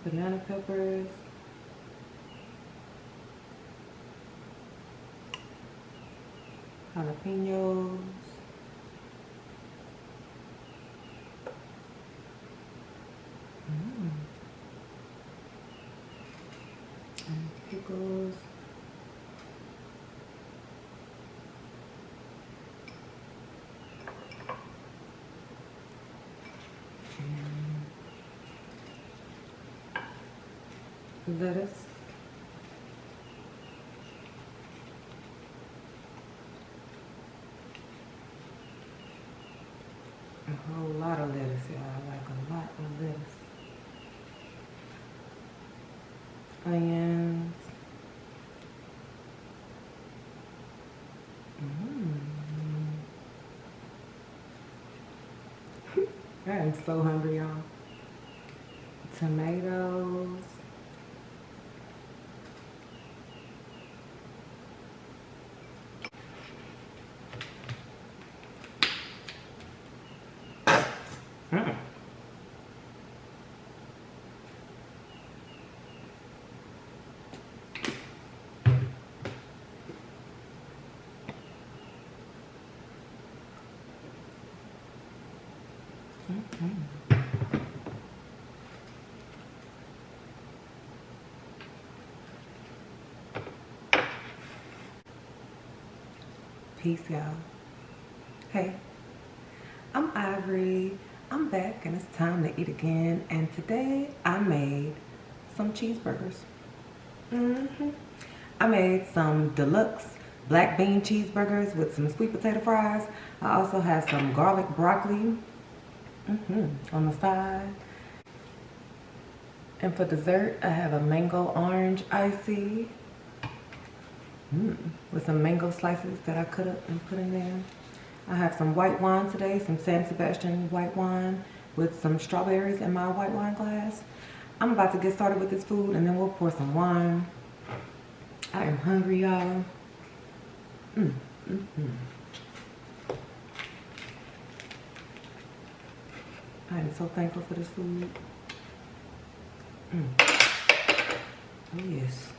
banana peppers, jalapenos, and pickles. And lettuce. A whole lot of lettuce, y'all. Like a lot of lettuce. Onions. I am so hungry, y'all. Tomatoes. Peace, y'all. Hey, I'm Ivory. I'm back and it's time to eat again. And today I made some cheeseburgers. I made some deluxe black bean cheeseburgers with some sweet potato fries. I also have some garlic broccoli on the side. And for dessert, I have a mango orange icy with some mango slices that I cut up and put in there. I have some white wine today, some San Sebastian white wine with some strawberries in my white wine glass. I'm about to get started with this food and then we'll pour some wine. I am hungry, y'all. I am so thankful for this food. Oh yes.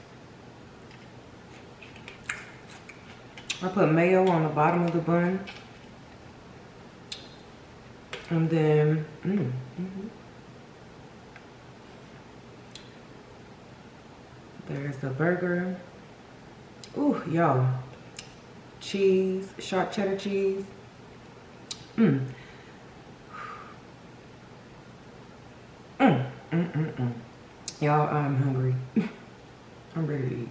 I put mayo on the bottom of the bun. And then, there's the burger. Ooh, y'all. Cheese, sharp cheddar cheese. Y'all, I'm hungry. I'm ready to eat.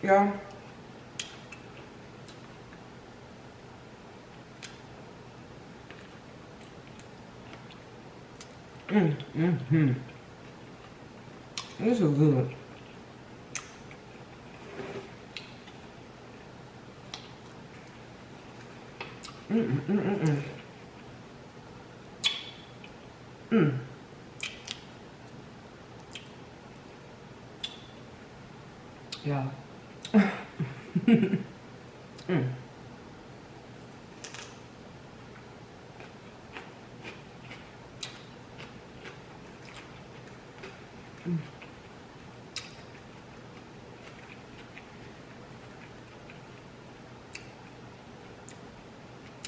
Y'all, this is good. Yeah.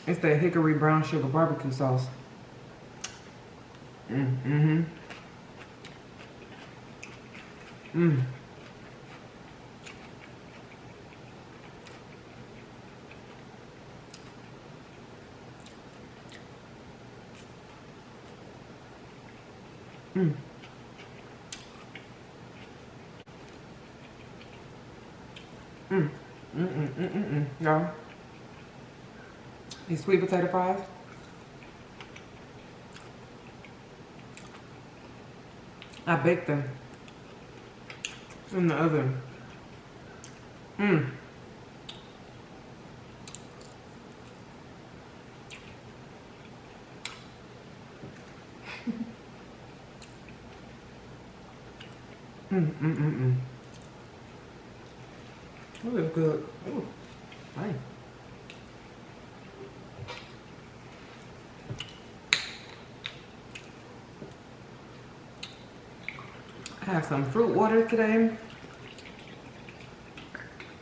It's that hickory brown sugar barbecue sauce. Y'all, these sweet potato fries, I baked them in the oven Mmm. That was good. Ooh, fine. I have some fruit water today.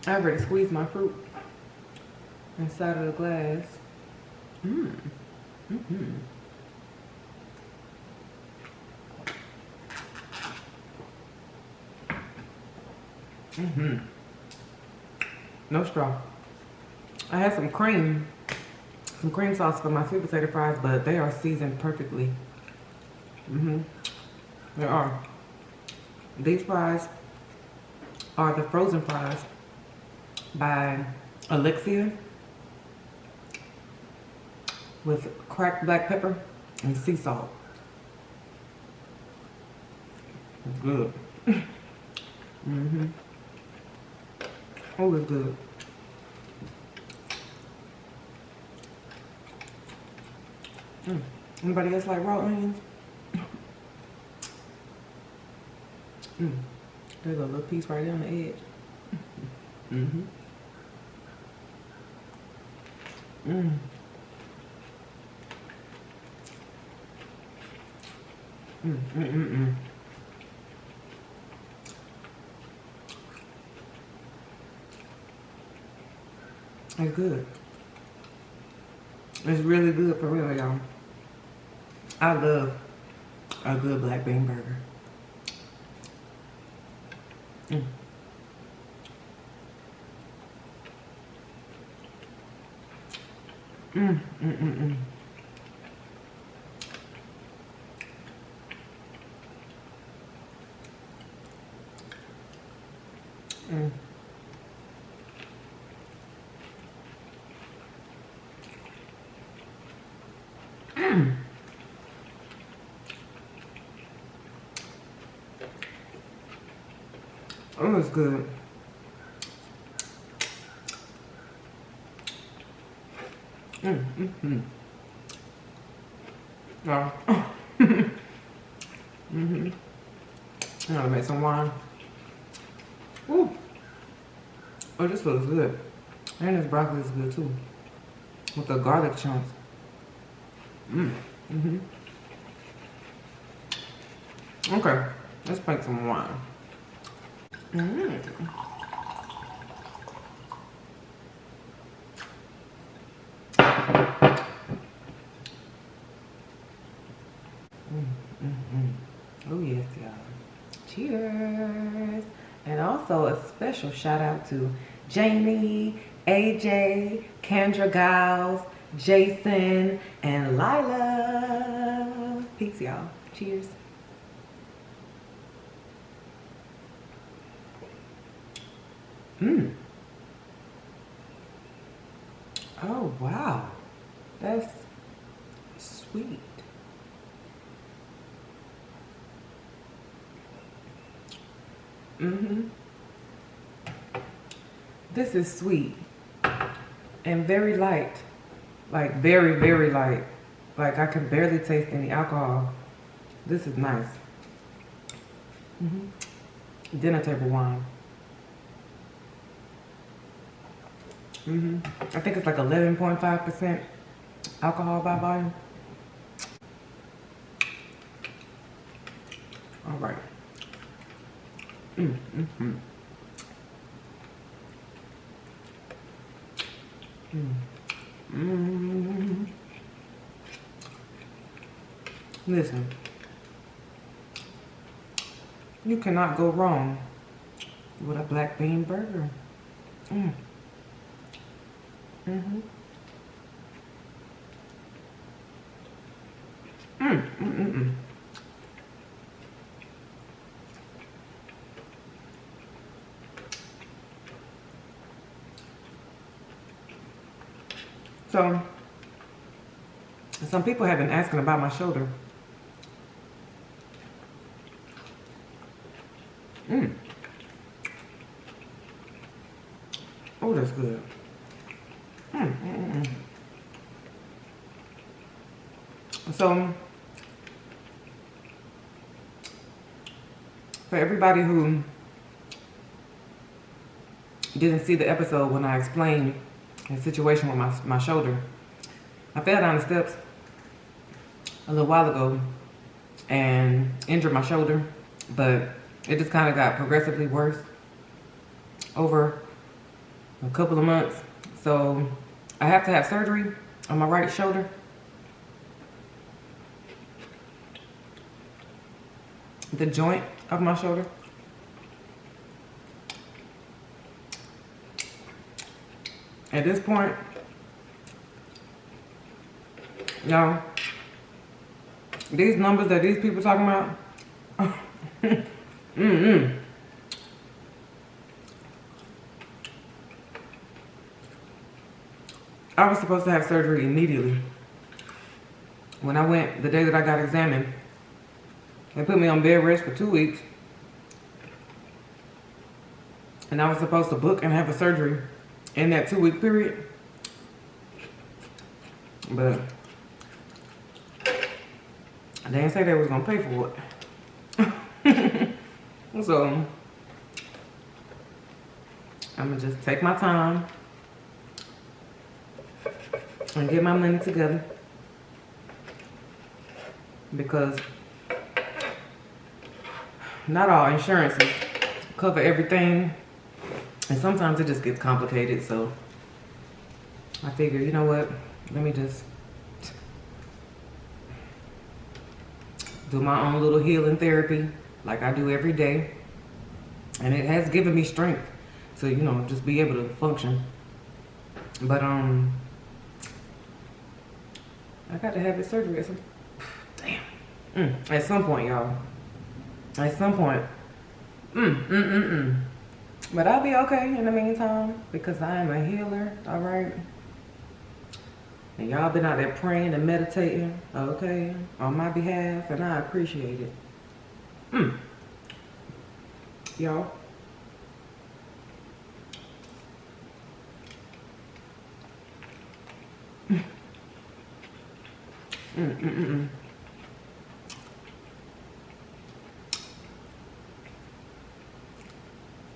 I already squeezed my fruit inside of the glass. No straw. I had some cream sauce for my sweet potato fries, but they are seasoned perfectly. They are. These fries are the frozen fries by Elixir with cracked black pepper and sea salt. It's good. Oh, it's good. Anybody else like raw onions? There's a little piece right there on the edge. It's good. It's really good for real, y'all. I love a good black bean burger. Oh, it's good. Oh. I'm gonna make some wine. Ooh. Oh, this looks good. And this broccoli is good too. With the garlic chunks. Okay, let's make some wine. Oh yes, y'all. Cheers. And also a special shout out to Jamie, AJ, Kendra Giles, Jason, and Lila. Peace, y'all. Cheers. Oh, wow. That's sweet. This is sweet and very light. Like very, very light. Like I can barely taste any alcohol. This is nice. Dinner table wine. I think it's like 11.5% alcohol by volume. All right. Listen, you cannot go wrong with a black bean burger. So, some people have been asking about my shoulder. that's good. So, for everybody who didn't see the episode when I explained the situation with my shoulder, I fell down the steps a little while ago and injured my shoulder, but it just kind of got progressively worse over a couple of months. So I have to have surgery on my right shoulder. The joint of my shoulder. At this point, y'all, these numbers that these people talking about, I was supposed to have surgery immediately. When I went, the day that I got examined, they put me on bed rest for 2 weeks. And I was supposed to book and have a surgery in that 2-week period. But they didn't say they was gonna pay for it. So I'm gonna just take my time and get my money together, because not all insurances cover everything, and sometimes it just gets complicated. So I figure, you know what, let me just do my own little healing therapy like I do every day. And it has given me strength to, you know, just be able to function. But I got to have this surgery at some at some point, y'all. At some point. But I'll be okay in the meantime, because I am a healer, all right? And y'all been out there praying and meditating, okay, on my behalf, and I appreciate it. Y'all.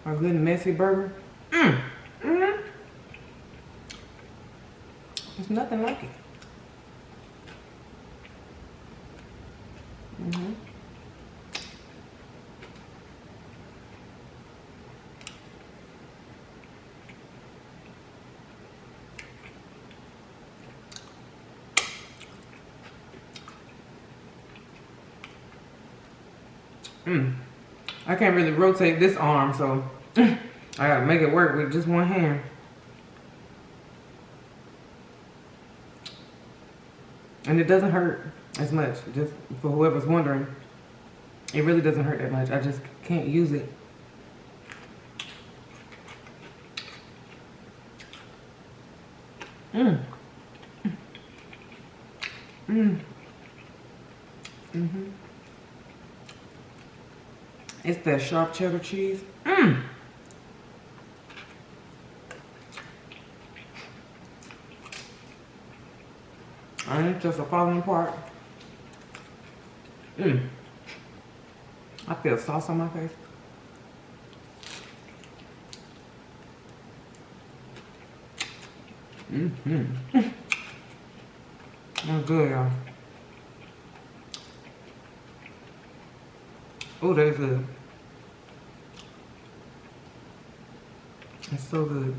A good messy burger. There's nothing like it. I can't really rotate this arm, so I gotta make it work with just one hand. And it doesn't hurt as much, just for whoever's wondering. It really doesn't hurt that much. I just can't use it. It's that sharp cheddar cheese. And it's just a falling apart. I feel sauce on my face. That's good, y'all. Oh, that's good. It's so good.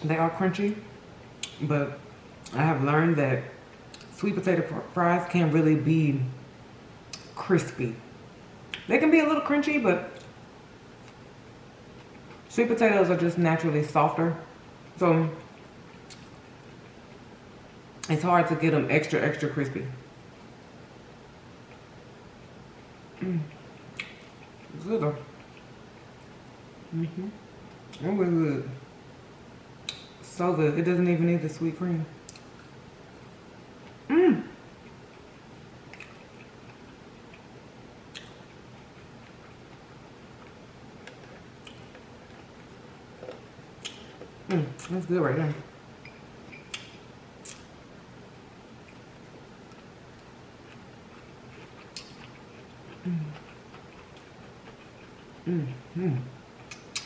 They are crunchy, but I have learned that sweet potato fries can't really be crispy. They can be a little crunchy, but sweet potatoes are just naturally softer. So it's hard to get them extra, extra crispy. It's good though. It's really good. So good. It doesn't even need the sweet cream. That's good right there.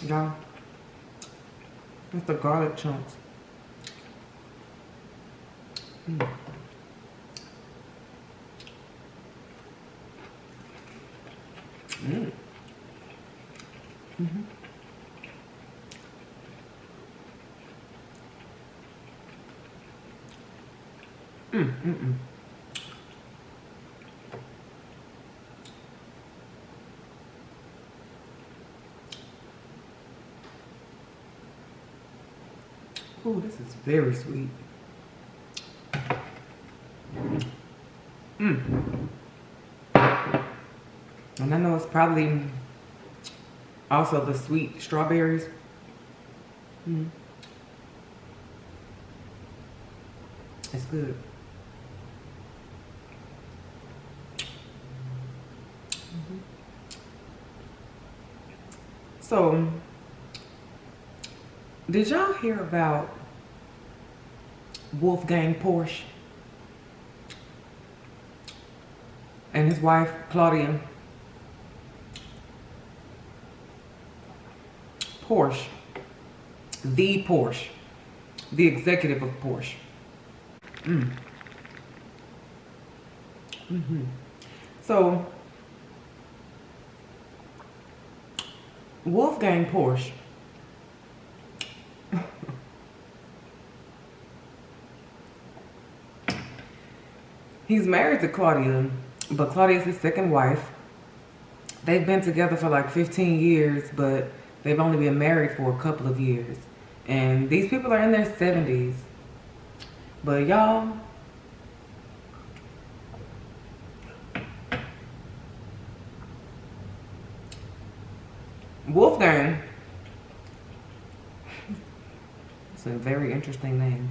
Y'all, that's the garlic chunks. Ooh, this is very sweet. And I know it's probably also the sweet strawberries. It's good. So, did y'all hear about Wolfgang Porsche and his wife, Claudia? Porsche, the executive of Porsche. So, Wolfgang Porsche he's married to Claudia, but Claudia's his second wife. They've been together for like 15 years, but they've only been married for a couple of years. And these people are in their 70s. But y'all, Wolfgang, it's a very interesting name.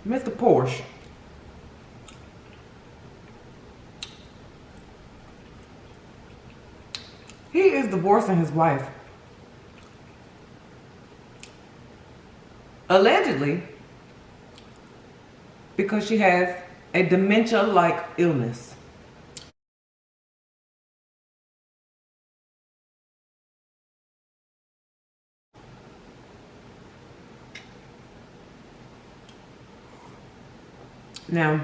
Mr. Porsche he is divorcing his wife. Allegedly, because she has a dementia-like illness. Now,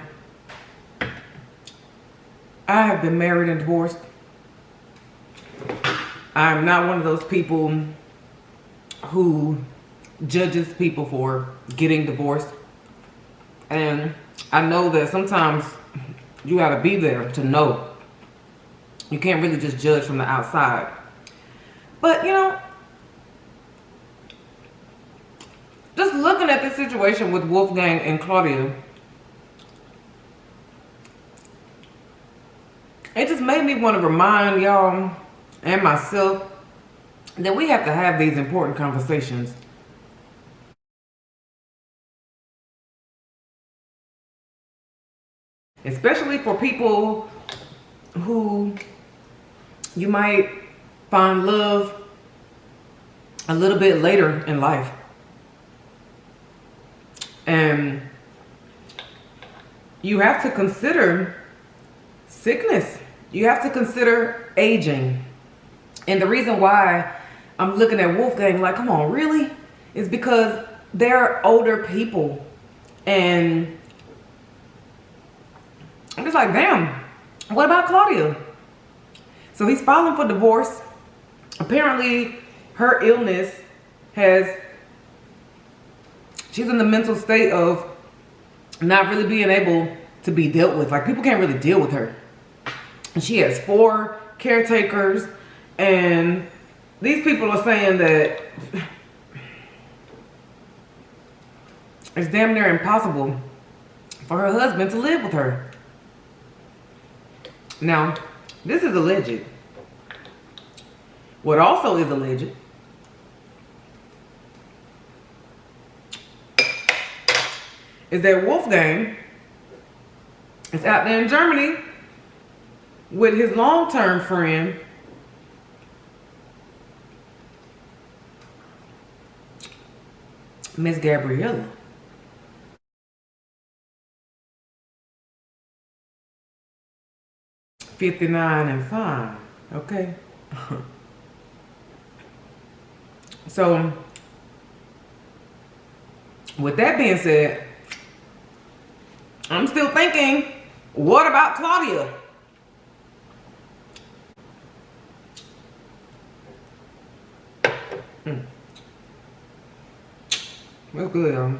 I have been married and divorced. I'm not one of those people who judges people for getting divorced. And I know that sometimes you gotta be there to know. You can't really just judge from the outside. But, you know, just looking at this situation with Wolfgang and Claudia, it just made me want to remind y'all and myself that we have to have these important conversations. Especially for people who you might find love a little bit later in life. And you have to consider sickness. You have to consider aging. And the reason why I'm looking at Wolfgang like, come on, really? Is because they're older people. And I'm just like, damn, what about Claudia? So he's filing for divorce. Apparently, her illness has she's in the mental state of not really being able to be dealt with. Like, people can't really deal with her. And she has 4 caretakers, and these people are saying that it's damn near impossible for her husband to live with her. Now, this is alleged. What also is alleged is that Wolfgang is out there in Germany with his long-term friend, Miss Gabriella. $59 and fine, okay? So, with that being said, I'm still thinking, what about Claudia? That's good, y'all.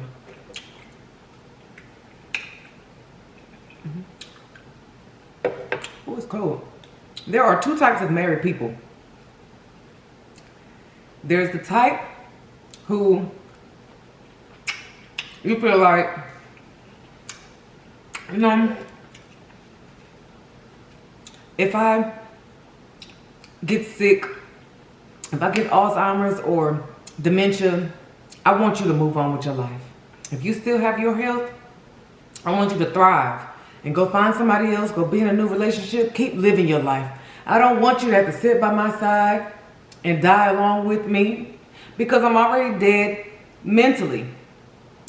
Oh, it's cold. There are 2 types of married people. There's the type who you feel like, you know, if I get sick, if I get Alzheimer's or dementia, I want you to move on with your life. If you still have your health, I want you to thrive and go find somebody else, go be in a new relationship, keep living your life. I don't want you to have to sit by my side and die along with me, because I'm already dead mentally.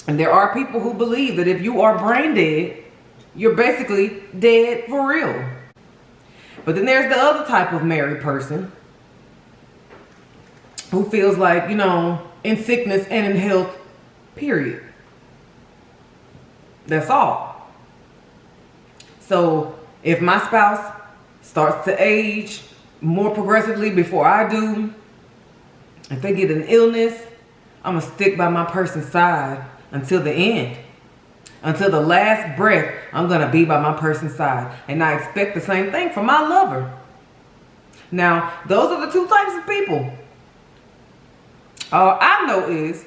And there are people who believe that if you are brain dead, you're basically dead for real. But then there's the other type of married person who feels like, you know, in sickness and in health, period. That's all. So if my spouse starts to age more progressively before I do, if they get an illness, I'm gonna stick by my person's side until the end. Until the last breath, I'm gonna be by my person's side. And I expect the same thing from my lover. Now, those are the 2 types of people. All I know is,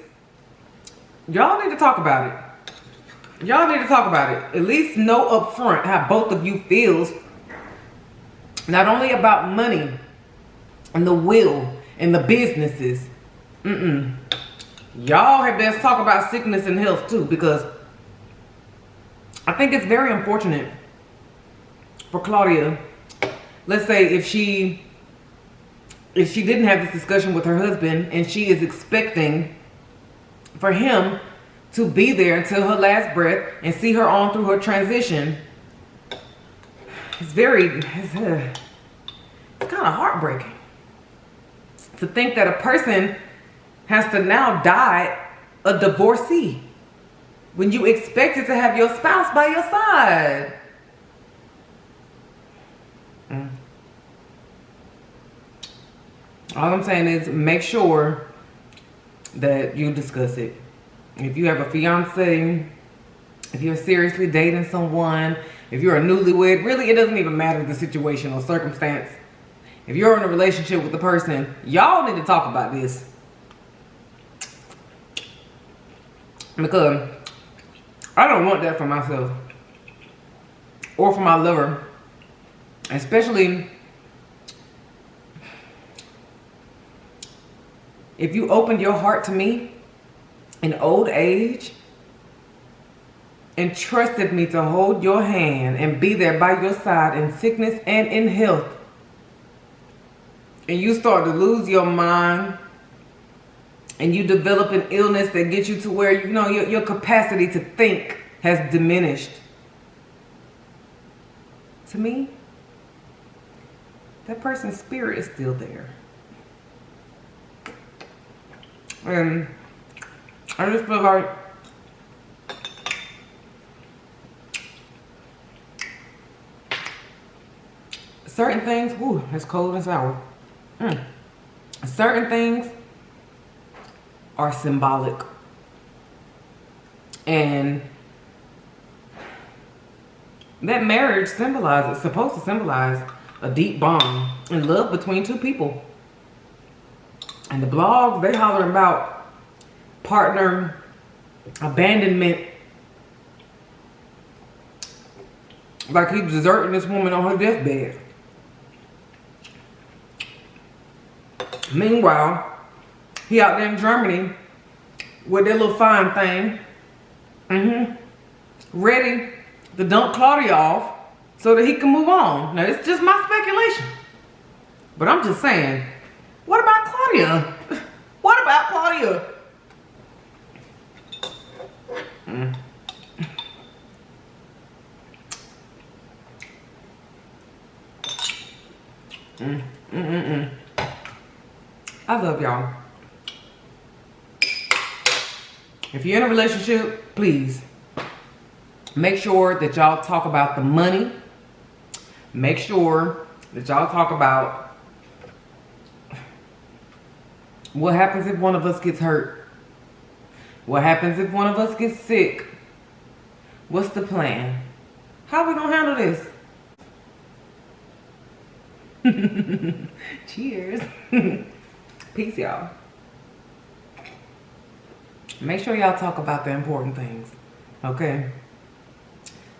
y'all need to talk about it. Y'all need to talk about it. At least know up front how both of you feels. Not only about money and the will and the businesses. Y'all had best talk about sickness and health too, because I think it's very unfortunate for Claudia. Let's say if she didn't have this discussion with her husband and she is expecting for him to be there until her last breath and see her on through her transition, it's kind of heartbreaking to think that a person has to now die a divorcee when you expected to have your spouse by your side. All I'm saying is make sure that you discuss it. If you have a fiance, if you're seriously dating someone, if you're a newlywed, really it doesn't even matter the situation or circumstance. If you're in a relationship with the person, y'all need to talk about this. Because I don't want that for myself or for my lover. Especially if you opened your heart to me in old age and trusted me to hold your hand and be there by your side in sickness and in health, and you start to lose your mind and you develop an illness that gets you to where, you know, your capacity to think has diminished. To me, that person's spirit is still there. And I just feel like certain things, ooh, it's cold and sour. Certain things are symbolic. And that marriage symbolizes, supposed to symbolize a deep bond and love between two people. And the blogs, they hollering about partner abandonment. Like he's deserting this woman on her deathbed. Meanwhile, he out there in Germany with that little fine thing. Ready to dump Claudia off so that he can move on. Now, it's just my speculation. But I'm just saying, what about Claudia? What about Claudia? I love y'all. If you're in a relationship, please make sure that y'all talk about the money. Make sure that y'all talk about what happens if one of us gets hurt. What happens if one of us gets sick? What's the plan? How are we gonna handle this? Cheers. Peace, y'all. Make sure y'all talk about the important things, okay?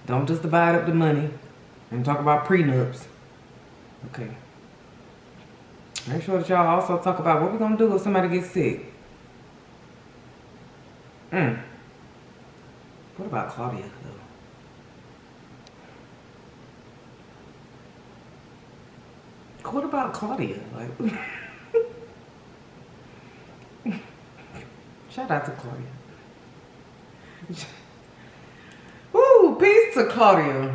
Don't just divide up the money and talk about prenups, okay? Make sure that y'all also talk about what we're gonna do if somebody gets sick. What about Claudia, though? What about Claudia? Like, shout out to Claudia. Woo, peace to Claudia.